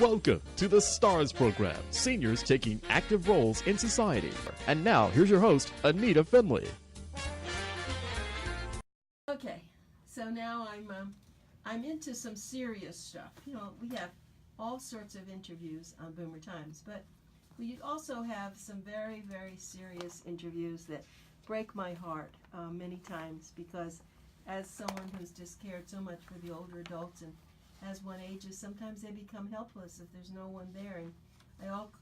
Welcome to the STARS program, seniors taking active roles in society. And now, here's your host, ANITA FINLEY. Okay, so now I'm into some serious stuff. You know, we have all sorts of interviews on Boomer Times, but we also have some very, very serious interviews that break my heart many times, because as someone who's just cared so much for the older adults, and as one ages, sometimes they become helpless if there's no one there. And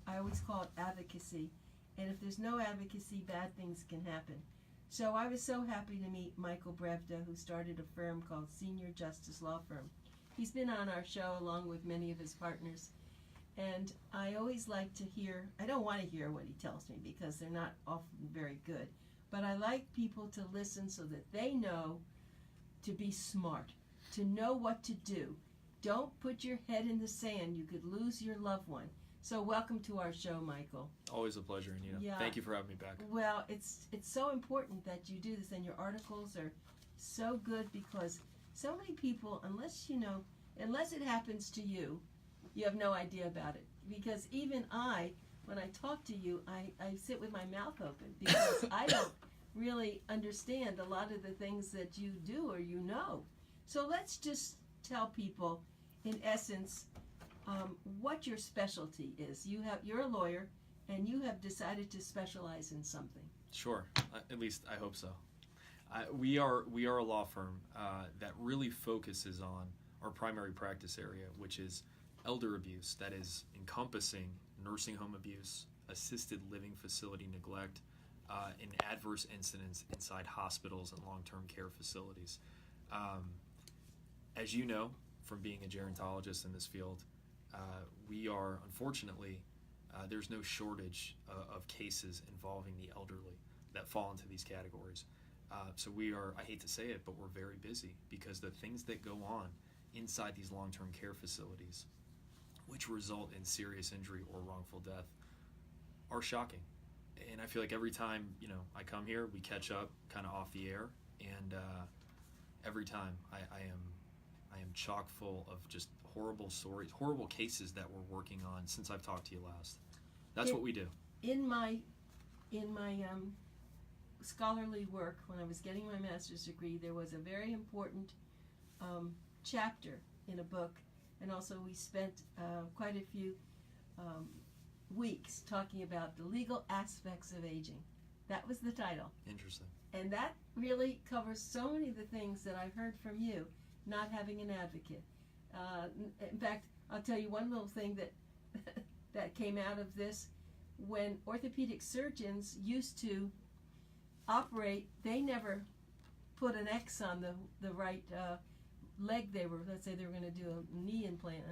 I always call it advocacy. And if there's no advocacy, bad things can happen. So I was so happy to meet Michael Brevda, who started a firm called Senior Justice Law Firm. He's been on our show along with many of his partners. And I always like to hear, I don't want to hear what he tells me because they're not often very good, but I like people to listen so that they know to be smart, to know what to do. Don't put your head in the sand. You could lose your loved one. So welcome to our show, Michael. Always a pleasure, Anita. Yeah. Thank you for having me back. Well, it's so important that you do this, and your articles are so good, because so many people, unless it happens to you, you have no idea about it. Because even when I talk to you, I sit with my mouth open, because I don't really understand a lot of the things that you do or you know. So let's just tell people, in essence, what your specialty is. You're a lawyer, and you have decided to specialize in something. Sure, at least I hope so. We are a law firm that really focuses on our primary practice area, which is elder abuse, that is encompassing nursing home abuse, assisted living facility neglect, and adverse incidents inside hospitals and long-term care facilities. As you know, from being a gerontologist in this field, we are, unfortunately, there's no shortage of cases involving the elderly that fall into these categories. So we are, I hate to say it, but we're very busy, because the things that go on inside these long-term care facilities, which result in serious injury or wrongful death, are shocking. And I feel like every time, I come here, we catch up kind of off the air, and every time I am chock full of just horrible stories, horrible cases that we're working on since I've talked to you last. That's what we do. In my scholarly work, when I was getting my master's degree, there was a very important chapter in a book, and also we spent quite a few weeks talking about the legal aspects of aging. That was the title. Interesting. And that really covers so many of the things that I've heard from you, not having an advocate. In fact, I'll tell you one little thing that came out of this. When orthopedic surgeons used to operate, they never put an X on the right leg. Let's say they were going to do a knee implant,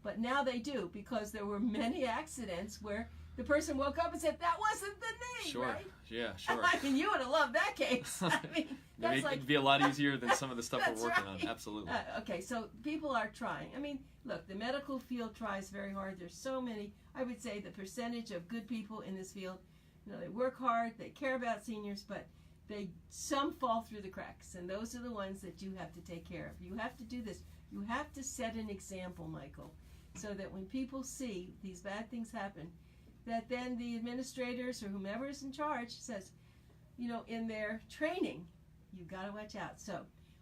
but now they do, because there were many accidents where the person woke up and said, "That wasn't the knee." Sure. Right? Yeah, sure. I mean, you would have loved that case. I mean, that's it'd be a lot easier than some of the stuff we're working on. Absolutely. Okay, so people are trying. I mean, look, the medical field tries very hard. There's so many. I would say the percentage of good people in this field, they work hard, they care about seniors, but some fall through the cracks, and those are the ones that you have to take care of. You have to do this. You have to set an example, Michael, so that when people see these bad things happen, that then the administrators or whomever is in charge says, in their training, you've got to watch out. So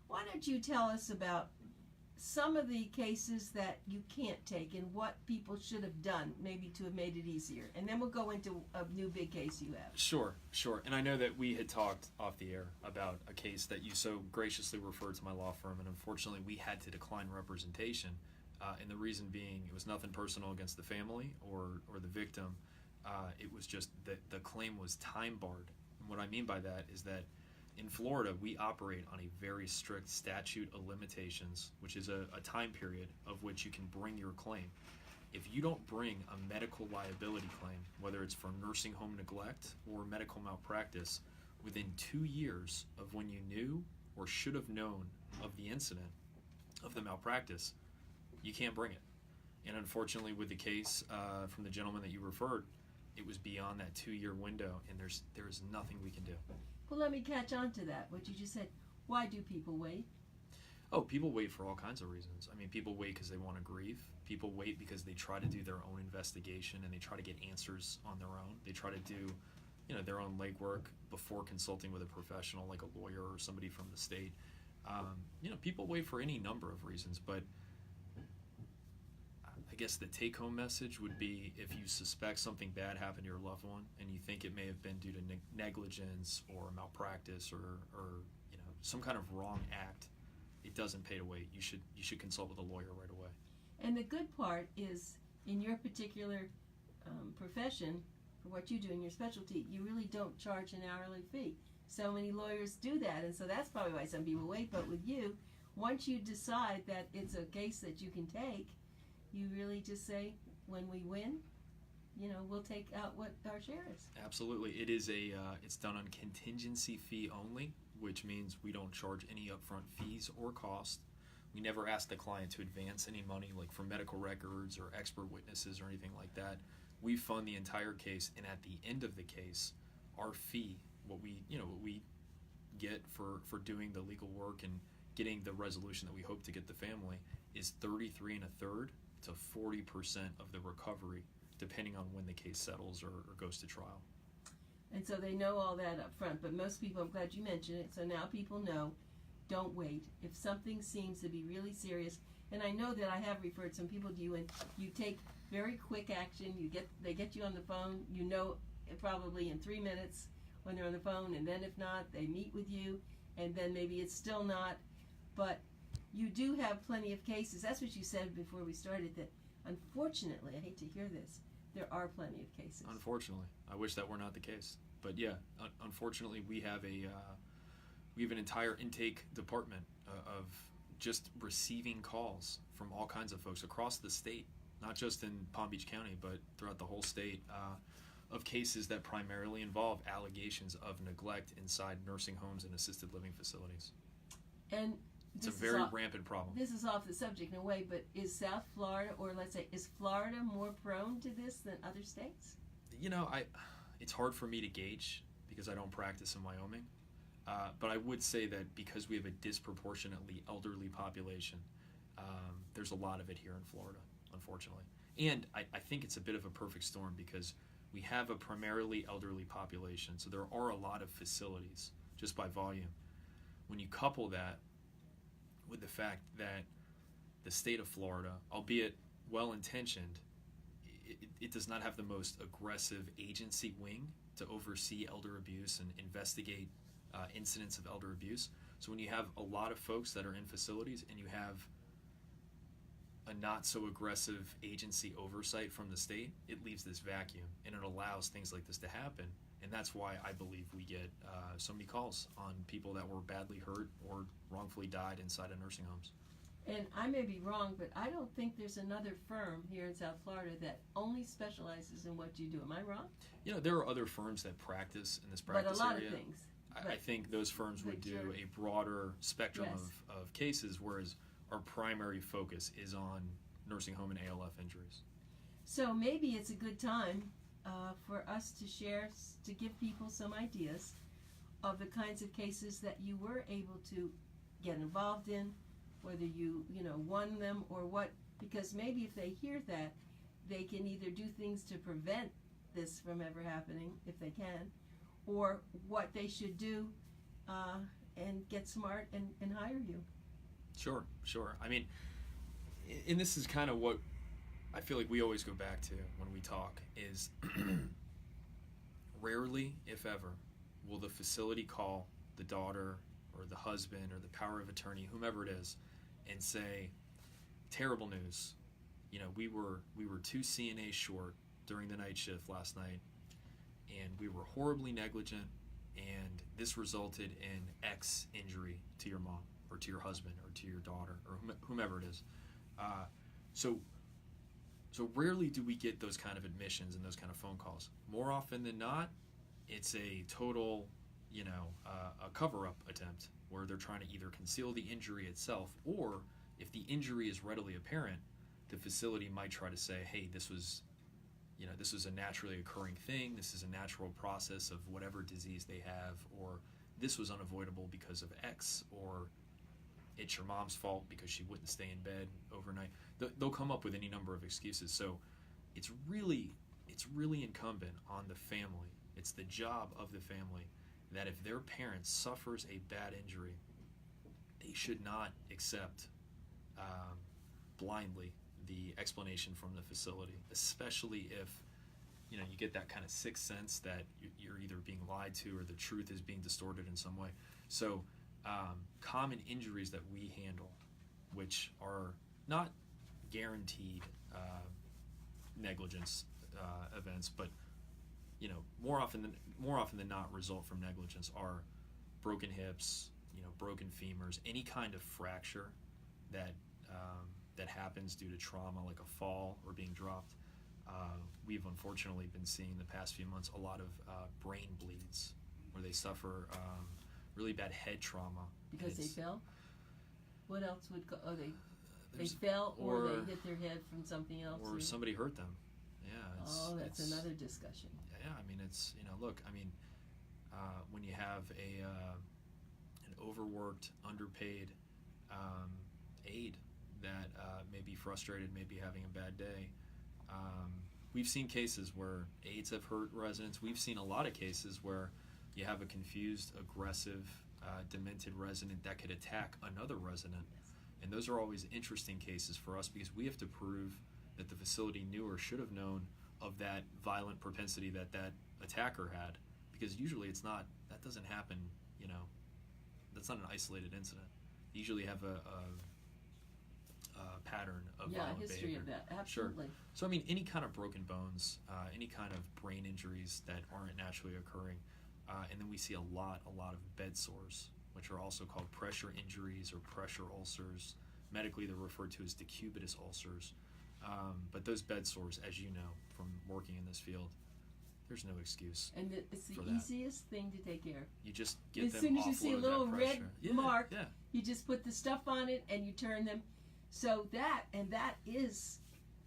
why don't you tell us about some of the cases that you can't take, and what people should have done maybe to have made it easier, and then we'll go into a new big case you have. Sure. And I know that we had talked off the air about a case that you so graciously referred to my law firm, and unfortunately we had to decline representation, and the reason being, it was nothing personal against the family or the victim. It was just that the claim was time barred. And what I mean by that is that in Florida, we operate on a very strict statute of limitations, which is a time period of which you can bring your claim. If you don't bring a medical liability claim, whether it's for nursing home neglect or medical malpractice, within 2 years of when you knew or should have known of the incident, of the malpractice, you can't bring it. And unfortunately, with the case from the gentleman that you referred, it was beyond that 2-year window, and there is nothing we can do. Well, let me catch on to that, what you just said. Why do people wait? Oh, people wait for all kinds of reasons. I mean, people wait because they want to grieve. People wait because they try to do their own investigation and they try to get answers on their own. They try to do, their own legwork before consulting with a professional like a lawyer or somebody from the state. People wait for any number of reasons, but I guess the take-home message would be if you suspect something bad happened to your loved one and you think it may have been due to negligence or malpractice or some kind of wrong act, it doesn't pay to wait. You should consult with a lawyer right away. And the good part is, in your particular profession, for what you do in your specialty, you really don't charge an hourly fee. So many lawyers do that, and so that's probably why some people wait. But with you, once you decide that it's a case that you can take, you really just say, when we win, we'll take out what our share is. Absolutely. It is it's done on contingency fee only, which means we don't charge any upfront fees or cost. We never ask the client to advance any money, like for medical records or expert witnesses or anything like that. We fund the entire case, and at the end of the case, our fee, what we get for doing the legal work and getting the resolution that we hope to get the family, is 33 1/3 to 40% of the recovery, depending on when the case settles or goes to trial. And so they know all that up front, but most people, I'm glad you mentioned it, so now people know, don't wait. If something seems to be really serious, and I know that I have referred some people to you, and you take very quick action. They get you on the phone, probably in 3 minutes when they're on the phone, and then if not, they meet with you, and then maybe it's still not. But you do have plenty of cases. That's what you said before we started, that unfortunately, I hate to hear this, there are plenty of cases. Unfortunately. I wish that were not the case. But yeah, unfortunately, we have an entire intake department of just receiving calls from all kinds of folks across the state, not just in Palm Beach County, but throughout the whole state, of cases that primarily involve allegations of neglect inside nursing homes and assisted living facilities. And it's a very rampant problem. This is off the subject in a way, but is South Florida, or let's say, is Florida more prone to this than other states? It's hard for me to gauge because I don't practice in Wyoming. But I would say that because we have a disproportionately elderly population, there's a lot of it here in Florida, unfortunately. And I think it's a bit of a perfect storm because we have a primarily elderly population, so there are a lot of facilities just by volume. When you couple that with the fact that the state of Florida, albeit well-intentioned, it does not have the most aggressive agency wing to oversee elder abuse and investigate incidents of elder abuse. So when you have a lot of folks that are in facilities and you have a not so aggressive agency oversight from the state, it leaves this vacuum and it allows things like this to happen. And that's why I believe we get so many calls on people that were badly hurt or wrongfully died inside of nursing homes. And I may be wrong, but I don't think there's another firm here in South Florida that only specializes in what you do. Am I wrong? There are other firms that practice in this practice area. But a lot of things. I think those firms would do a broader spectrum of cases, whereas our primary focus is on nursing home and ALF injuries. So maybe it's a good time for us to give people some ideas of the kinds of cases that you were able to get involved in, whether you won them or what, because maybe if they hear that, they can either do things to prevent this from ever happening, if they can, or what they should do and get smart and hire you. Sure. I mean, and this is kind of what I feel like we always go back to when we talk is rarely, if ever, will the facility call the daughter or the husband or the power of attorney, whomever it is, and say, terrible news. We were 2 CNAs short during the night shift last night, and we were horribly negligent, and this resulted in X injury to your mom or to your husband or to your daughter or whomever it is. So rarely do we get those kind of admissions and those kind of phone calls. More often than not, it's a total, a cover-up attempt where they're trying to either conceal the injury itself, or if the injury is readily apparent, the facility might try to say, hey, this was a naturally occurring thing, this is a natural process of whatever disease they have, or this was unavoidable because of X, or it's your mom's fault because she wouldn't stay in bed overnight. They'll come up with any number of excuses. So it's really incumbent on the family. It's the job of the family that if their parent suffers a bad injury, they should not accept blindly the explanation from the facility, especially if you get that kind of sixth sense that you're either being lied to or the truth is being distorted in some way. So common injuries that we handle, which are not guaranteed negligence events, but more often than not result from negligence, are broken hips, broken femurs, any kind of fracture that happens due to trauma, like a fall or being dropped. We've unfortunately been seeing the past few months a lot of brain bleeds where they suffer really bad head trauma. Because they fell? What else would they fell or they hit their head from something else? Or somebody hurt them. Yeah. That's another discussion. Yeah, I mean, it's, look, I mean, when you have an overworked, underpaid aide that may be frustrated, may be having a bad day, we've seen cases where aides have hurt residents. We've seen a lot of cases where you have a confused, aggressive, demented resident that could attack another resident. And those are always interesting cases for us because we have to prove that the facility knew or should have known of that violent propensity that attacker had. Because usually that doesn't happen, that's not an isolated incident. You usually have a pattern of violent history behavior. Of that, absolutely. Sure. So I mean, any kind of broken bones, any kind of brain injuries that aren't naturally occurring, and then we see a lot of bed sores, which are also called pressure injuries or pressure ulcers. Medically, they're referred to as decubitus ulcers. But those bed sores, as you know from working in this field, there's no excuse. And it's the easiest thing to take care of. You just get them as soon as you see a little red mark, yeah. You just put the stuff on it and you turn them. So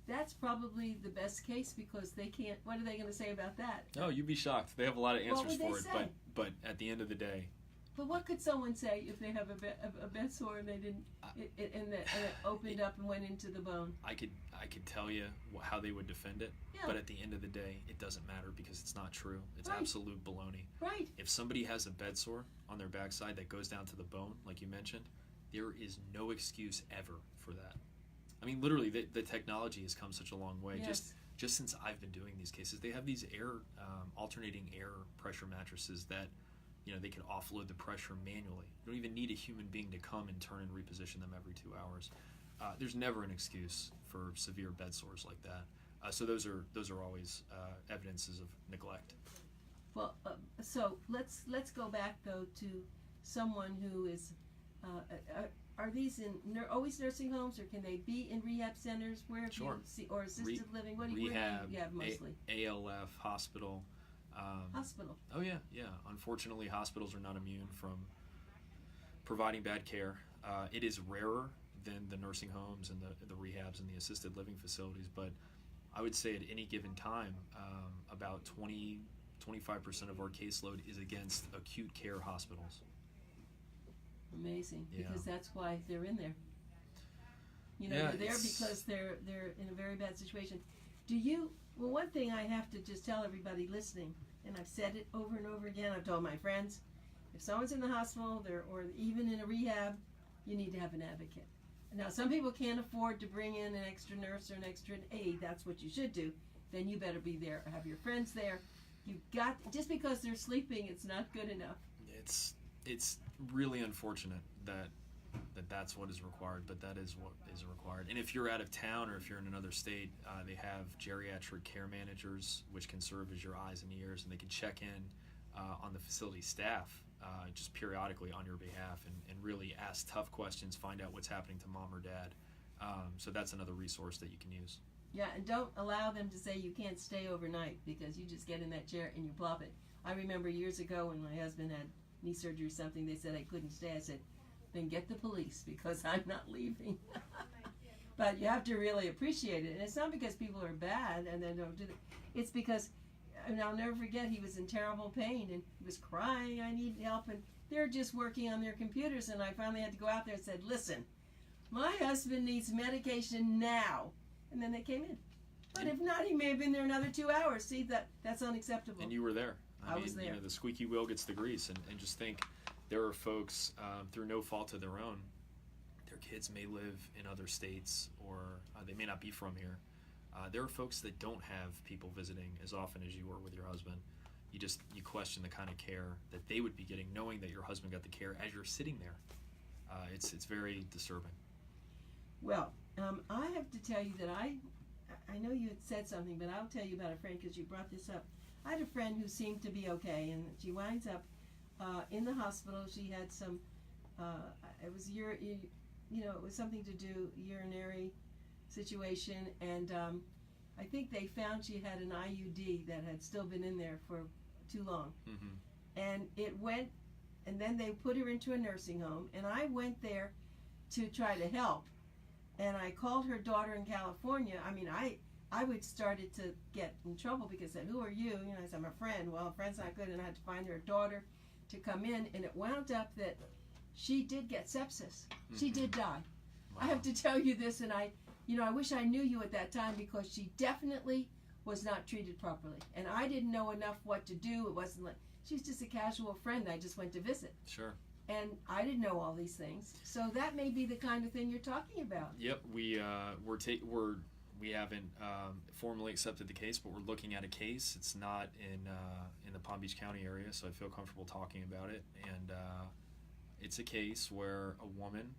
that's probably the best case because they can't. What are they going to say about that? No, you'd be shocked. They have a lot of answers for it, say? but at the end of the day. But what could someone say if they have a bed sore and they didn't, and it opened up and went into the bone? I could tell you how they would defend it, but at the end of the day, it doesn't matter because it's not true. It's absolute baloney. Right. If somebody has a bed sore on their backside that goes down to the bone, like you mentioned, there is no excuse ever for that. I mean, literally, the technology has come such a long way. Yes. Just since I've been doing these cases, they have these alternating air pressure mattresses that. They can offload the pressure manually. You don't even need a human being to come and turn and reposition them every 2 hours. There's never an excuse for severe bed sores like that. So those are always evidences of neglect. Well, so let's go back though to someone who is. Are these always nursing homes, or can they be in rehab centers? Where have you see, or assisted living? What do you have mostly? ALF, hospital. Hospital. Oh yeah. Unfortunately, hospitals are not immune from providing bad care. It is rarer than the nursing homes and the rehabs and the assisted living facilities, but I would say at any given time, about 20-25% of our caseload is against acute care hospitals. Amazing, yeah. Because that's why they're in there. They're there because they're in a very bad situation. Well, one thing I have to just tell everybody listening, and I've said it over and over again, I've told my friends, if someone's in the hospital or even in a rehab, you need to have an advocate. Now, some people can't afford to bring in an extra nurse or an extra aide. That's what you should do. Then you better be there or have your friends there. Just because they're sleeping, it's not good enough. It's really unfortunate that's what is required, but that is what is required. And if you're out of town or if you're in another state, they have geriatric care managers, which can serve as your eyes and ears, and they can check in on the facility staff just periodically on your behalf and really ask tough questions, find out what's happening to mom or dad. So that's another resource that you can use. Yeah, and don't allow them to say you can't stay overnight because you just get in that chair and you plop it. I remember years ago when my husband had knee surgery or something, they said I couldn't stay. I said, then get the police because I'm not leaving. But you have to really appreciate it. And it's not because people are bad and they don't do it. It's because, and I'll never forget, he was in terrible pain and he was crying, I need help. And they're just working on their computers, and I finally had to go out there and said, listen, my husband needs medication now. And then they came in. But if not, he may have been there another 2 hours. See, that's unacceptable. And you were there. I was there. You know, the squeaky wheel gets the grease. And just think, there are folks, through no fault of their own, their kids may live in other states, or they may not be from here. There are folks that don't have people visiting as often as you were with your husband. You question the kind of care that they would be getting, knowing that your husband got the care as you're sitting there. It's very disturbing. Well, I have to tell you that I know you had said something, but I'll tell you about a friend because you brought this up. I had a friend who seemed to be okay, and she winds up in the hospital. She had some, it was it was something to do urinary situation, and I think they found she had an IUD that had still been in there for too long, and it went, and then they put her into a nursing home, and I went there to try to help. And I called her daughter in California. I mean, I would started to get in trouble because I said, who are you? You know, I said, I'm a friend. Well, a friend's not good. And I had to find her daughter to come in. And it wound up that she did get sepsis. She did die. Wow. I have to tell you this. And I wish I knew you at that time, because she definitely was not treated properly. And I didn't know enough what to do. It wasn't like, she was just a casual friend I just went to visit. Sure. And I didn't know all these things, so that may be the kind of thing you're talking about. Yep, we haven't formally accepted the case, but we're looking at a case. It's not in the Palm Beach County area, so I feel comfortable talking about it. And it's a case where a woman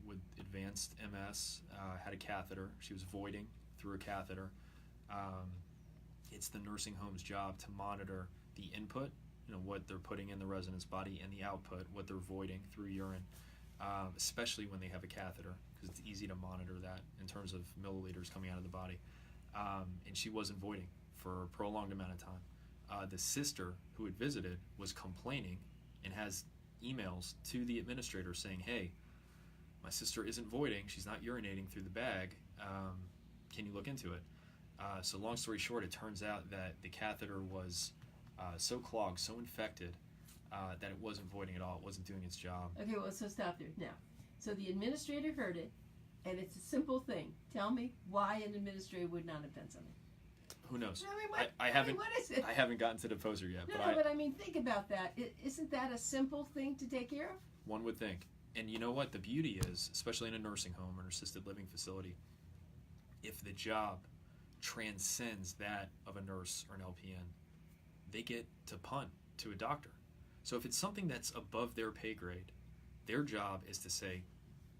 with advanced MS had a catheter. She was voiding through a catheter. It's the nursing home's job to monitor the input, what they're putting in the resident's body, and the output, what they're voiding through urine, especially when they have a catheter, because it's easy to monitor that in terms of milliliters coming out of the body. And she wasn't voiding for a prolonged amount of time. The sister who had visited was complaining and has emails to the administrator saying, hey, my sister isn't voiding, she's not urinating through the bag, can you look into it? So long story short, it turns out that the catheter was so clogged, so infected, that it wasn't voiding at all. It wasn't doing its job. Okay, well, so stop there. Now, so the administrator heard it, and it's a simple thing. Tell me why an administrator would not have done something. Who knows? I mean, what is it? I haven't gotten to the poser yet. But I mean, think about that. Isn't that a simple thing to take care of? One would think. And you know what? The beauty is, especially in a nursing home or an assisted living facility, if the job transcends that of a nurse or an LPN, they get to punt to a doctor. So if it's something that's above their pay grade, their job is to say,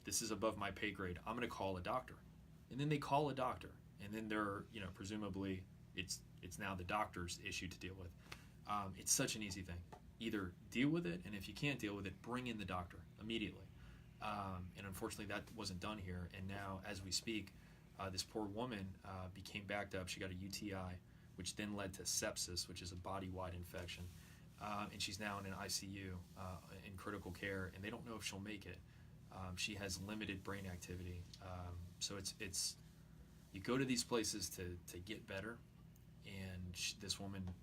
this is above my pay grade, I'm going to call a doctor. And then they call a doctor. And then they're, presumably it's now the doctor's issue to deal with. It's such an easy thing. Either deal with it, and if you can't deal with it, bring in the doctor immediately. And unfortunately that wasn't done here. And now, as we speak, this poor woman became backed up. She got a UTI, which then led to sepsis, which is a body-wide infection. And she's now in an ICU in critical care, and they don't know if she'll make it. She has limited brain activity. So it's you go to these places to get better, and this woman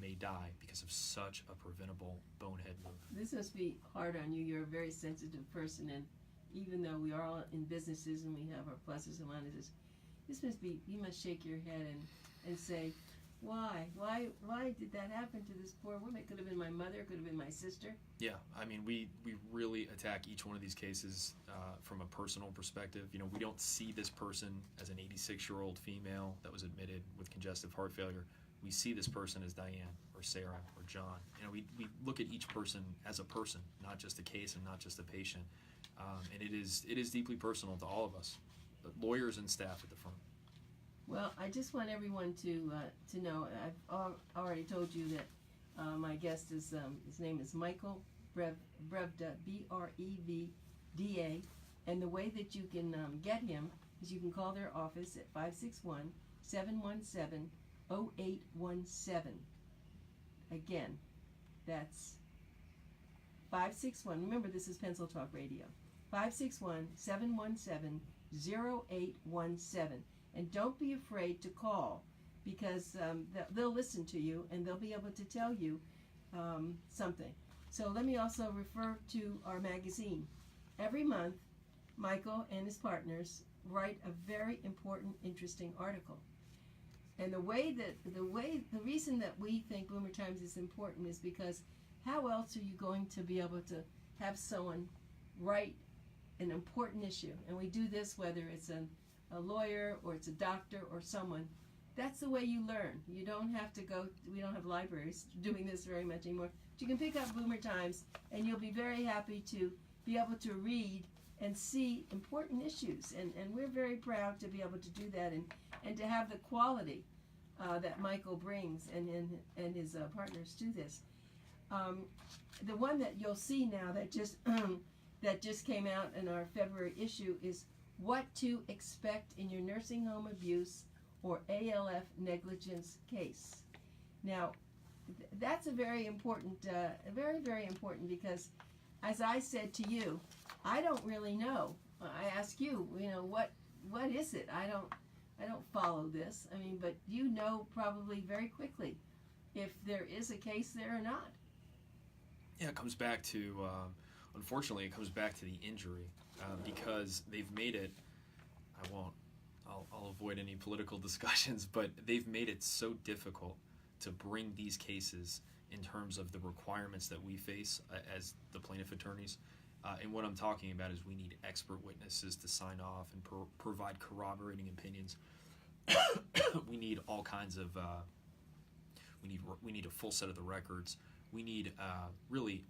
may die because of such a preventable bonehead move. This must be hard on you. You're a very sensitive person, and even though we are all in businesses and we have our pluses and minuses, this must be, you must shake your head and say, why did that happen to this poor woman? It could have been my mother, it could have been my sister. Yeah, I mean, we really attack each one of these cases from a personal perspective. We don't see this person as an 86-year-old female that was admitted with congestive heart failure. We see this person as Diane or Sarah or John. We look at each person as a person, not just a case and not just a patient. And it is deeply personal to all of us, the lawyers and staff at the firm. Well, I just want everyone to know, I've already told you that my guest is, his name is Michael Brevda, Brevda, and the way that you can get him is you can call their office at 561-717-0817. Again, that's 561, remember this is Pencil Talk Radio, 561-717-0817. And don't be afraid to call, because they'll listen to you and they'll be able to tell you something. So let me also refer to our magazine. Every month, Michael and his partners write a very important, interesting article. And the reason that we think Boomer Times is important is because how else are you going to be able to have someone write an important issue? And we do this whether it's a lawyer or it's a doctor or someone. That's the way you learn. You don't have to go, we don't have libraries doing this very much anymore. But you can pick up Boomer Times and you'll be very happy to be able to read and see important issues. And we're very proud to be able to do that and to have the quality that Michael brings and his partners to this. The one that you'll see now that just came out in our February issue is What to Expect in Your Nursing Home Abuse or ALF Negligence Case. Now, that's a very important, very, very important, because as I said to you, I don't really know. I ask you, what is it? I don't follow this. I mean, but you know probably very quickly if there is a case there or not. Yeah, it comes back to, unfortunately, it comes back to the injury because they've made it, I'll avoid any political discussions, but they've made it so difficult to bring these cases in terms of the requirements that we face as the plaintiff attorneys. And what I'm talking about is we need expert witnesses to sign off and provide corroborating opinions. We need all kinds of, we need a full set of the records. We need really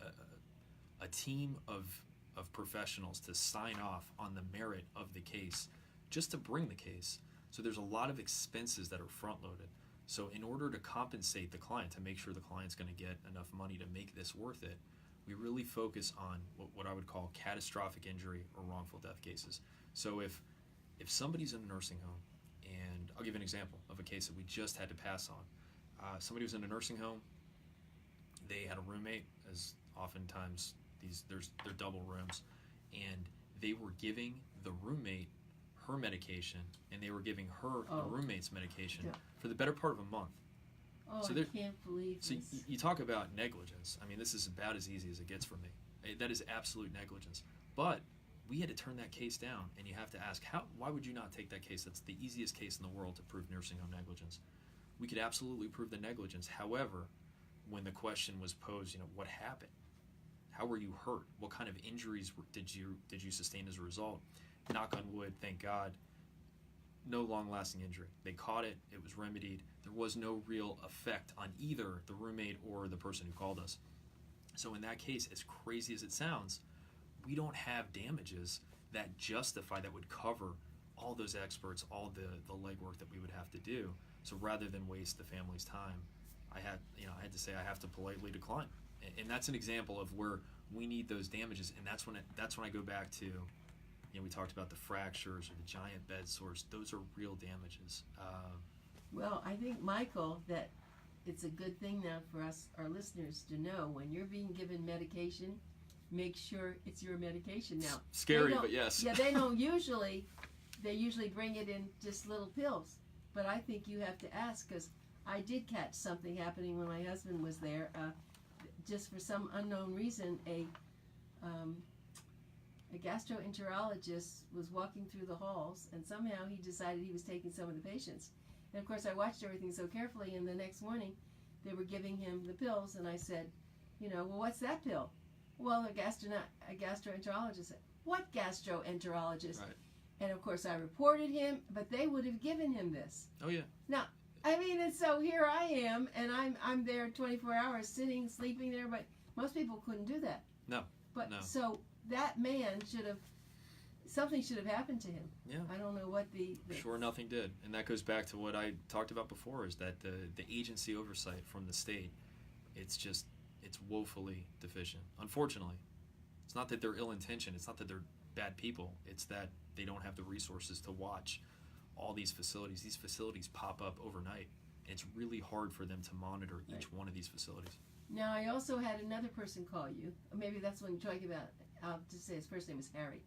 a team of professionals to sign off on the merit of the case just to bring the case. So there's a lot of expenses that are front-loaded. So in order to compensate the client, to make sure the client's going to get enough money to make this worth it, we really focus on what I would call catastrophic injury or wrongful death cases. So if somebody's in a nursing home, and I'll give an example of a case that we just had to pass on. Somebody was in a nursing home. They had a roommate, as oftentimes they're double rooms, and they were giving the roommate her medication, and they were giving her the roommate's medication for the better part of a month. Oh, so I can't believe so this. You talk about negligence. I mean, this is about as easy as it gets for me. That is absolute negligence. But we had to turn that case down, and you have to ask, why would you not take that case? That's the easiest case in the world to prove nursing home negligence. We could absolutely prove the negligence. However, when the question was posed, what happened? How were you hurt? What kind of injuries did you sustain as a result? Knock on wood, thank God, no long-lasting injury. They caught it. It was remedied. There was no real effect on either the roommate or the person who called us. So in that case, as crazy as it sounds, we don't have damages that would cover all those experts, all the legwork that we would have to do. So rather than waste the family's time, I had to say I have to politely decline. And that's an example of where we need those damages. And that's when I go back to, we talked about the fractures or the giant bed sores. Those are real damages. Well, I think, Michael, that it's a good thing now for us, our listeners, to know when you're being given medication, make sure it's your medication. Now, scary, but yes. Yeah, they usually bring it in just little pills. But I think you have to ask, because I did catch something happening when my husband was there. Just for some unknown reason, a gastroenterologist was walking through the halls, and somehow he decided he was taking some of the patients. And of course, I watched everything so carefully, and the next morning, they were giving him the pills, and I said, well, what's that pill? Well, a gastroenterologist said, what gastroenterologist? Right. And of course, I reported him, but they would have given him this. Oh, yeah. Now, I mean, and so here I am, and I'm there 24 hours, sitting, sleeping there, but most people couldn't do that. No. But no. So that man something should have happened to him. Yeah. I don't know what Sure, nothing did. And that goes back to what I talked about before, is that the agency oversight from the state, it's woefully deficient. Unfortunately. It's not that they're ill-intentioned. It's not that they're bad people. It's that they don't have the resources to watch all these facilities. These facilities pop up overnight. It's really hard for them to monitor each one of these facilities. Now, I also had another person call you. Maybe that's what you're talking about. I'll just say his first name is Harry.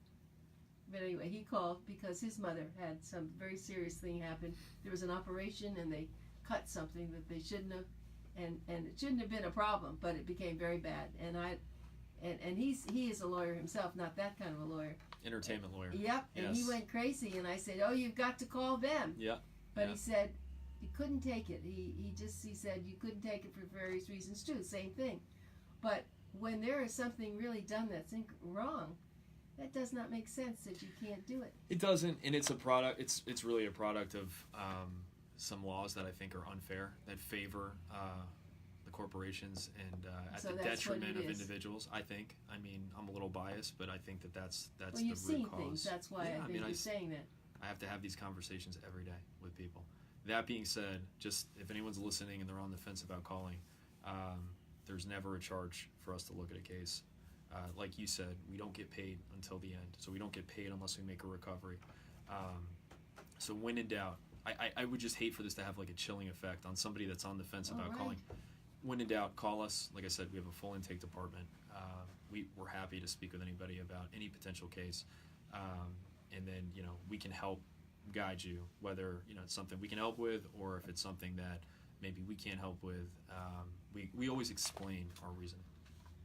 But anyway, he called because his mother had some very serious thing happen. There was an operation, and they cut something that they shouldn't have. and it shouldn't have been a problem, but it became very bad. And he is a lawyer himself, not that kind of a lawyer. Entertainment lawyer. Yep. And Yes. he went crazy, and I said, "Oh, you've got to call them." Yeah. But Yeah. he said he couldn't take it. He said you couldn't take it for various reasons too. Same thing. But when there is something really done that's wrong, that does not make sense that you can't do it. It doesn't, and it's a product. It's really a product of some laws that I think are unfair, that favor the corporations and at So the that's what detriment it of is. individuals. I think. I mean, I'm a little biased, but I think that's Well, the you've root seen cause. things. That's why Yeah, I think mean, you're saying that. I have to have these conversations every day with people. That being said, just if anyone's listening and they're on the fence about calling, there's never a charge for us to look at a case. Like you said, we don't get paid until the end, so we don't get paid unless we make a recovery. So when in doubt, I would just hate for this to have like a chilling effect on somebody that's on the fence about Right. calling. When in doubt, call us. Like I said, we have a full intake department. We're happy to speak with anybody about any potential case, and then we can help guide you, whether it's something we can help with or if it's something that maybe we can't help with. We always explain our reasoning.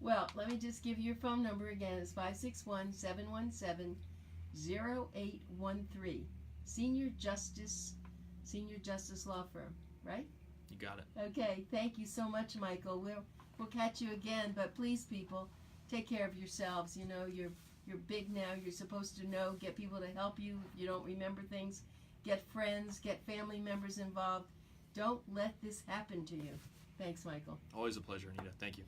Well, let me just give you your phone number again. It's 561-717-0813. Senior Justice Law Firm, right? You got it. Okay, thank you so much, Michael. We'll catch you again, but please, people, take care of yourselves. You're big now. You're supposed to know. Get people to help you if you don't remember things. Get friends. Get family members involved. Don't let this happen to you. Thanks, Michael. Always a pleasure, Anita. Thank you.